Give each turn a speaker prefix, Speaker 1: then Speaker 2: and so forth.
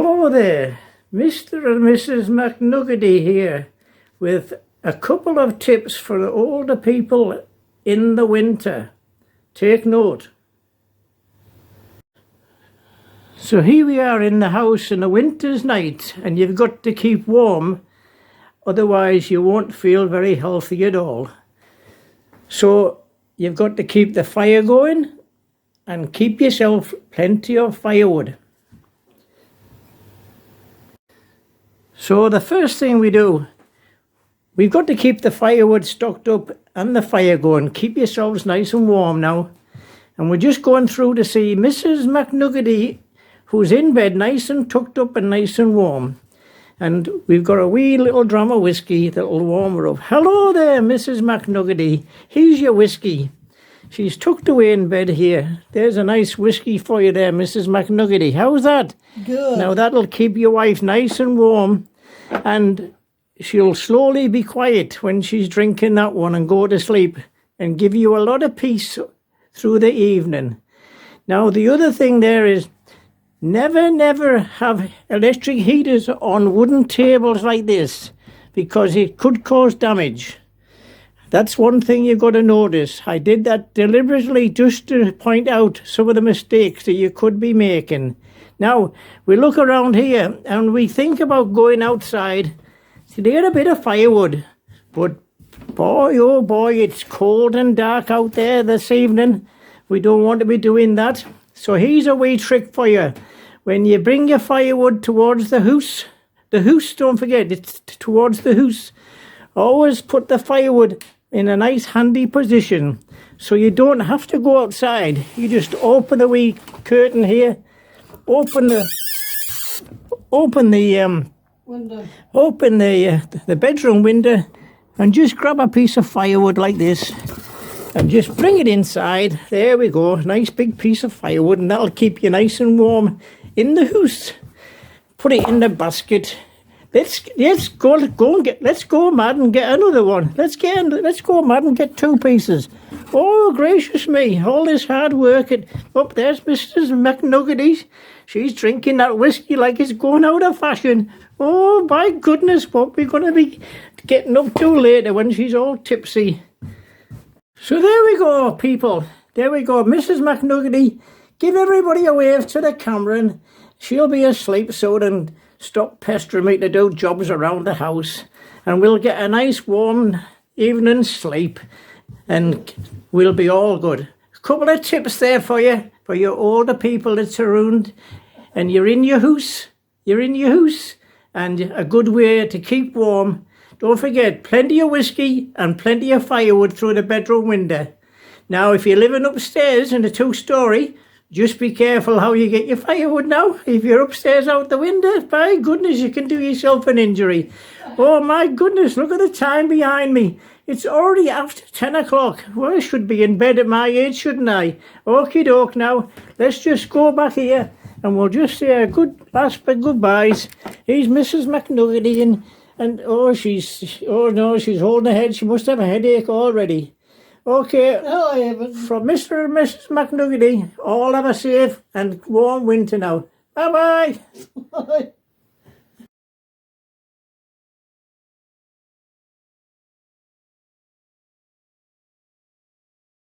Speaker 1: Hello there, Mr. and Mrs. McNuggety here with a couple of tips for the older people in the winter. Take note. So here we are in the house in a winter's night, and you've got to keep warm, otherwise you won't feel very healthy at all. So you've got to keep the fire going and keep yourself plenty of firewood. So the first thing we do, we've got to keep the firewood stocked up and the fire going. Keep yourselves nice and warm now. And we're just going through to see Mrs. McNuggety, who's in bed nice and tucked up and nice and warm. And we've got a wee little dram of whiskey that'll warm her up. Hello there, Mrs. McNuggety. Here's your whiskey. She's tucked away in bed here. There's a nice whiskey for you there, Mrs. McNuggety. How's that?
Speaker 2: Good.
Speaker 1: Now that'll keep your wife nice and warm, and she'll slowly be quiet when she's drinking that one and go to sleep and give you a lot of peace through the evening. Now the other thing there is never have electric heaters on wooden tables like this, because it could cause damage. That's one thing you've got to notice. I did that deliberately just to point out some of the mistakes that you could be making. Now, we look around here and we think about going outside to get a bit of firewood. But boy, oh boy, it's cold and dark out there this evening. We don't want to be doing that. So here's a wee trick for you. When you bring your firewood towards the house, don't forget, it's towards the house. Always put the firewood in a nice handy position, so you don't have to go outside. You just open the wee curtain here, open the bedroom window, and just grab a piece of firewood like this and just bring it inside. There we go, nice big piece of firewood, and that'll keep you nice and warm in the house. Put it in the basket. Let's go, Mad, and get another one. Let's go, Mad, and get two pieces. Oh, gracious me, all this hard work. There's Mrs. McNuggety. She's drinking that whiskey like it's going out of fashion. Oh, my goodness, what we're going to be getting up to later when she's all tipsy. So there we go, people. There we go, Mrs. McNuggety. Give everybody a wave to the camera, and she'll be asleep soon, and stop pestering me to do jobs around the house, and we'll get a nice warm evening sleep, and we'll be all good. A couple of tips there for you, for your older people that's around, and you're in your house, and a good way to keep warm. Don't forget, plenty of whiskey and plenty of firewood through the bedroom window. Now, if you're living upstairs in a 2-story, just be careful how you get your firewood now. If you're upstairs out the window, by goodness, you can do yourself an injury. Oh my goodness, look at the time behind me. It's already after 10 o'clock. Well, I should be in bed at my age, shouldn't I? Okie doke now. Let's just go back here and we'll just say a good last bit goodbyes. Here's Mrs. McNuggety, and she's holding her head. She must have a headache already. Okay, from Mr. and Mrs. McNuggety, all have a safe and warm winter now. Bye-bye.